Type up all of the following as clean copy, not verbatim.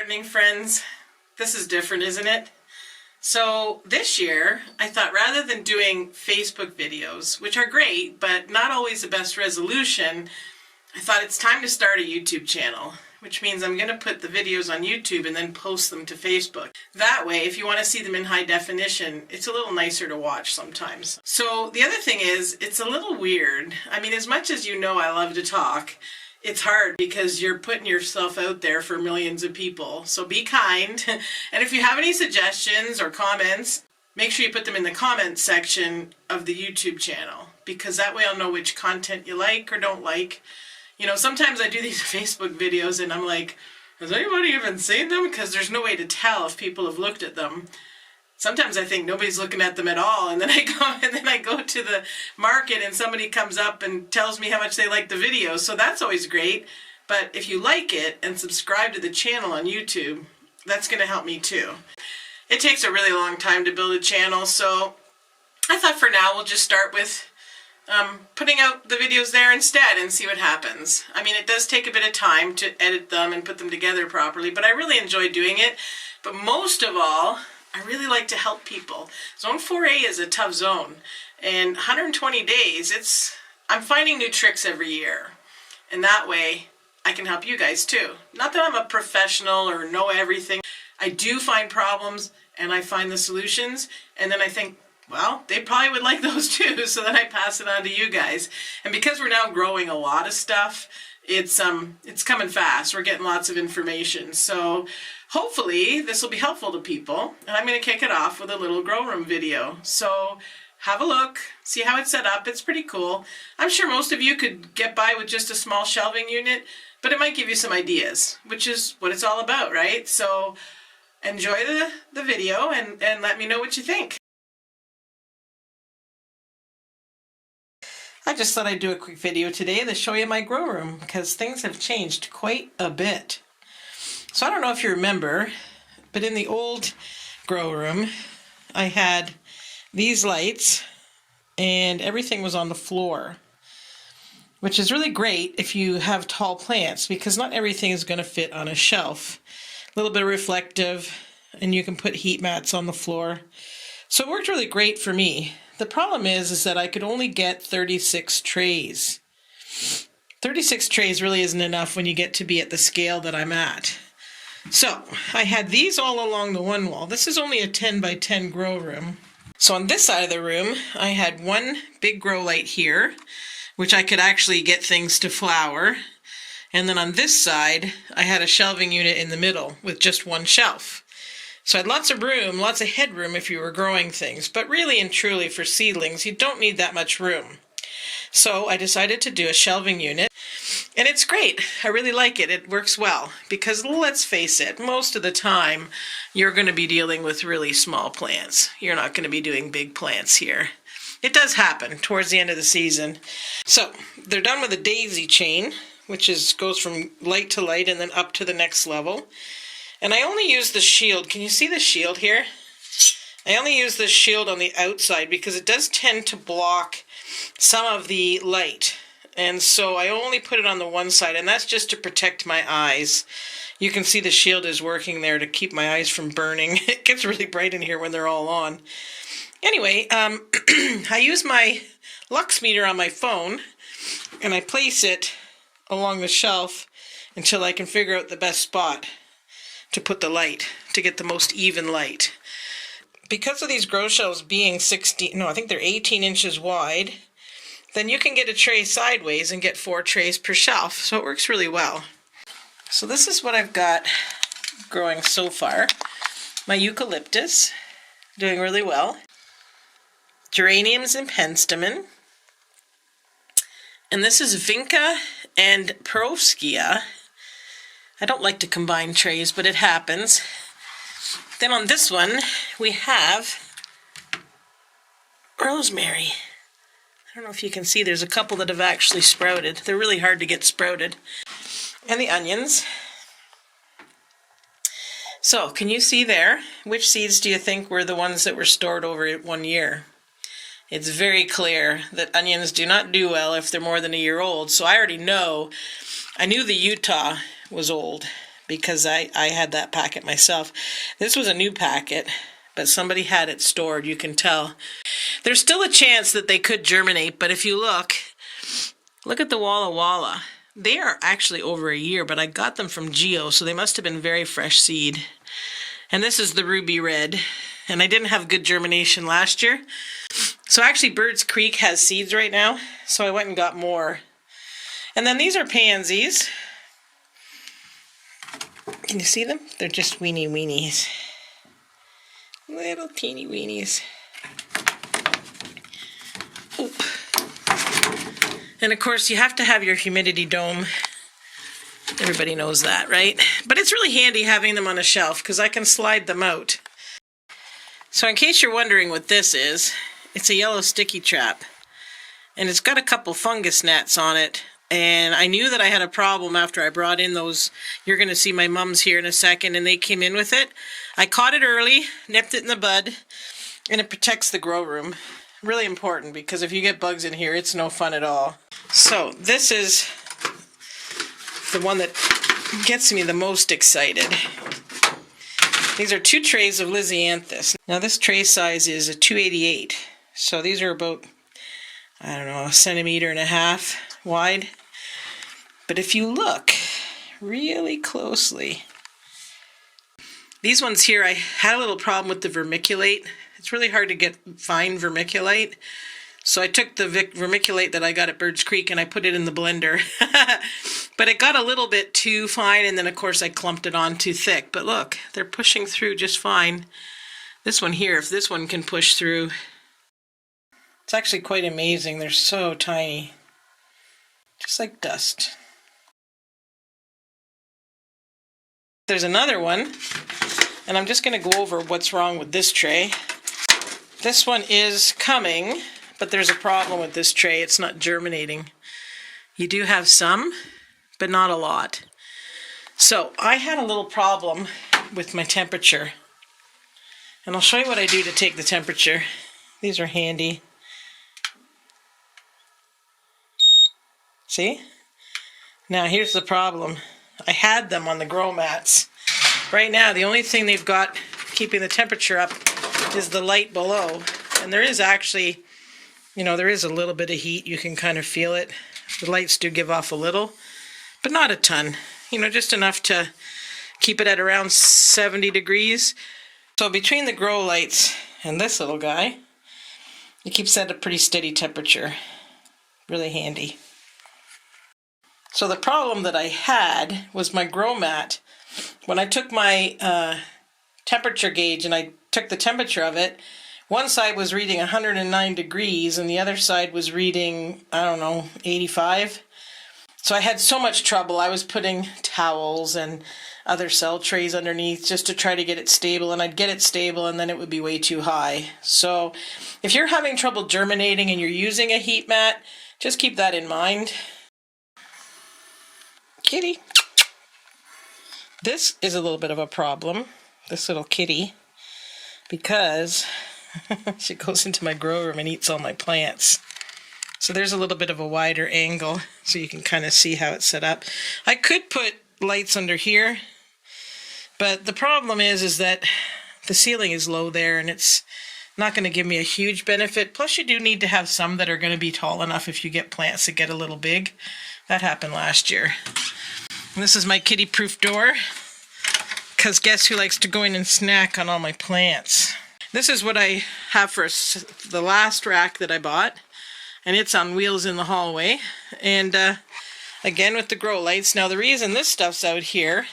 gardening friends. This is different, isn't it? So this year, I thought rather than doing Facebook videos, which are great, but not always the best resolution, I thought it's time to start a YouTube channel, which means I'm going to put the videos on YouTube and then post them to Facebook. That way, if you want to see them in high definition, it's a little nicer to watch sometimes. So the other thing is, it's a little weird. I mean, as much as you know I love to talk, it's hard because you're putting yourself out there for millions of people. So be kind. And if you have any suggestions or comments, make sure you put them in the comments section of the YouTube channel, because that way I'll know which content you like or don't like. You know, sometimes I do these Facebook videos and I'm like, has anybody even seen them? Because there's no way to tell if people have looked at them. Sometimes I think nobody's looking at them at all, and then I go to the market and somebody comes up and tells me how much they like the video. So that's always great. But if you like it and subscribe to the channel on YouTube, that's going to help me too. It takes a really long time to build a channel, so I thought for now we'll just start with putting out the videos there instead and see what happens. I mean, it does take a bit of time to edit them and put them together properly, but I really enjoy doing it. But most of all, I really like to help people. Zone 4A is a tough zone, and 120 days, I'm finding new tricks every year, and that way I can help you guys too. Not that I'm a professional or know everything. I do find problems and I find the solutions, and then I think, well, they probably would like those too, so then I pass it on to you guys. And because we're now growing a lot of stuff, it's coming fast. We're getting lots of information. So hopefully this will be helpful to people. And I'm going to kick it off with a little grow room video. So have a look, see how it's set up. It's pretty cool. I'm sure most of you could get by with just a small shelving unit, but it might give you some ideas, which is what it's all about, right? So enjoy the video and let me know what you think. I just thought I'd do a quick video today to show you my grow room, because things have changed quite a bit. So I don't know if you remember, but in the old grow room, I had these lights and everything was on the floor, which is really great if you have tall plants, because not everything is going to fit on a shelf. A little bit of reflective, and you can put heat mats on the floor. So it worked really great for me. The problem is that I could only get 36 trays. 36 trays really isn't enough when you get to be at the scale that I'm at. So I had these all along the one wall. This is only a 10 by 10 grow room. So on this side of the room, I had one big grow light here, which I could actually get things to flower. And then on this side, I had a shelving unit in the middle with just one shelf. So I had lots of room, lots of headroom if you were growing things, but really and truly for seedlings, you don't need that much room. So I decided to do a shelving unit, and it's great. I really like it. It works well, because let's face it, most of the time you're going to be dealing with really small plants. You're not going to be doing big plants here. It does happen towards the end of the season. So they're done with a daisy chain, which goes from light to light and then up to the next level. And I only use the shield. Can you see the shield here? I only use the shield on the outside because it does tend to block some of the light. And so I only put it on the one side, and that's just to protect my eyes. You can see the shield is working there to keep my eyes from burning. It gets really bright in here when they're all on. Anyway, I use my lux meter on my phone, and I place it along the shelf until I can figure out the best spot to put the light, to get the most even light. Because of these grow shelves being I think they're 18 inches wide, then you can get a tray sideways and get 4 trays per shelf. So it works really well. So this is what I've got growing so far. My eucalyptus, doing really well. Geraniums and penstemon. And this is vinca and perovskia. I don't like to combine trays, but it happens. Then on this one, we have rosemary. I don't know if you can see, there's a couple that have actually sprouted. They're really hard to get sprouted. And the onions. So, can you see there? Which seeds do you think were the ones that were stored over 1 year? It's very clear that onions do not do well if they're more than a year old. So I already know, I knew the Utah was old because I had that packet myself. This was a new packet, but somebody had it stored, you can tell. There's still a chance that they could germinate, but if you look at the Walla Walla. They are actually over a year, but I got them from Geo, so they must have been very fresh seed. And this is the Ruby Red, and I didn't have good germination last year. So actually Birds Creek has seeds right now, so I went and got more. And then these are pansies. Can you see them? They're just weenie weenies. Little teeny weenies. Oop. And of course you have to have your humidity dome. Everybody knows that, right? But it's really handy having them on a shelf because I can slide them out. So in case you're wondering what this is, it's a yellow sticky trap. And it's got a couple fungus gnats on it. And I knew that I had a problem after I brought in those. You're going to see my mums here in a second, and they came in with it. I caught it early, nipped it in the bud, and it protects the grow room. Really important, because if you get bugs in here, it's no fun at all. So this is the one that gets me the most excited. These are 2 trays of Lisianthus. Now this tray size is a 288. So these are about, I don't know, 1.5 centimeters wide. But if you look really closely, these ones here, I had a little problem with the vermiculite. It's really hard to get fine vermiculite. So I took the vermiculite that I got at Birds Creek and I put it in the blender. But it got a little bit too fine, and then of course I clumped it on too thick. But look, they're pushing through just fine. This one here, if this one can push through, it's actually quite amazing. They're so tiny. Just like dust. There's another one, and I'm just going to go over what's wrong with this tray. This one is coming, but there's a problem with this tray. It's not germinating. You do have some, but not a lot. So I had a little problem with my temperature. And I'll show you what I do to take the temperature. These are handy. See? Now here's the problem. I had them on the grow mats. Right now the only thing they've got keeping the temperature up is the light below. And there is actually, there is a little bit of heat. You can kind of feel it. The lights do give off a little, but not a ton. Just enough to keep it at around 70 degrees. So between the grow lights and this little guy, it keeps at a pretty steady temperature. Really handy. So the problem that I had was my grow mat. When I took my temperature gauge and I took the temperature of it, one side was reading 109 degrees and the other side was reading, 85. So I had so much trouble. I was putting towels and other cell trays underneath just to try to get it stable, and I'd get it stable and then it would be way too high. So if you're having trouble germinating and you're using a heat mat, just keep that in mind. Kitty. This is a little bit of a problem, this little kitty, because she goes into my grow room and eats all my plants. So there's a little bit of a wider angle so you can kind of see how it's set up. I could put lights under here, but the problem is that the ceiling is low there and it's not going to give me a huge benefit. Plus you do need to have some that are going to be tall enough if you get plants that get a little big. That happened last year. And this is my kitty-proof door, because guess who likes to go in and snack on all my plants? This is what I have for the last rack that I bought, and it's on wheels in the hallway. And again with the grow lights. Now the reason this stuff's out here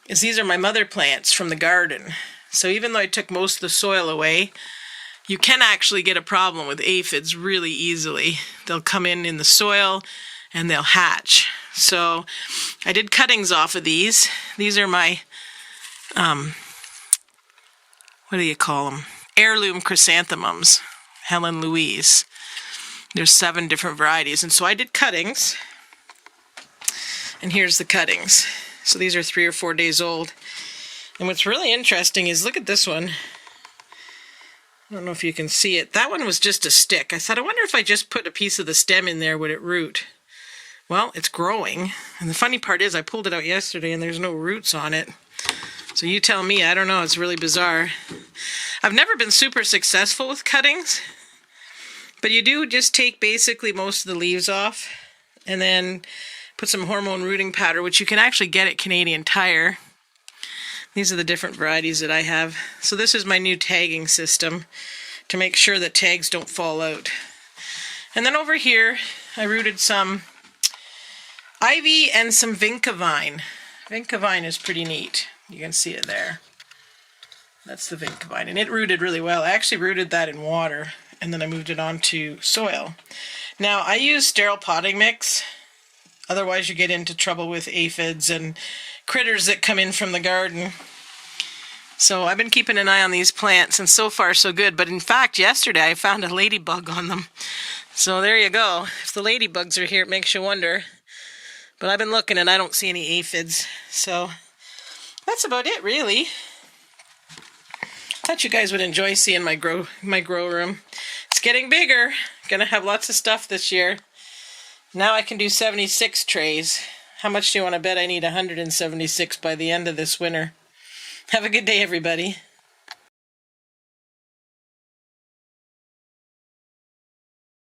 is these are my mother plants from the garden. So even though I took most of the soil away, you can actually get a problem with aphids really easily. They'll come in the soil and they'll hatch. So I did cuttings off of these. These are my, what do you call them? Heirloom chrysanthemums, Helen Louise. There's 7 different varieties. And so I did cuttings. And here's the cuttings. So these are 3 or 4 days old. And what's really interesting is, look at this one. I don't know if you can see it. That one was just a stick. I thought, I wonder if I just put a piece of the stem in there, would it root? Well, it's growing. And the funny part is I pulled it out yesterday and there's no roots on it. So you tell me, I don't know, it's really bizarre. I've never been super successful with cuttings, but you do just take basically most of the leaves off and then put some hormone rooting powder, which you can actually get at Canadian Tire. These are the different varieties that I have. So this is my new tagging system to make sure that tags don't fall out. And then over here, I rooted some ivy and some vinca vine. Vinca vine is pretty neat. You can see it there. That's the vinca vine, and it rooted really well. I actually rooted that in water, and then I moved it onto soil. Now, I use sterile potting mix. Otherwise, you get into trouble with aphids and critters that come in from the garden. So I've been keeping an eye on these plants, and so far so good. But in fact, yesterday I found a ladybug on them. So there you go. If the ladybugs are here, it makes you wonder. But I've been looking and I don't see any aphids. So that's about it, really. Thought you guys would enjoy seeing my grow room. It's getting bigger. Gonna have lots of stuff this year. Now I can do 76 trays. How much do you want to bet I need 176 by the end of this winter? Have a good day, everybody.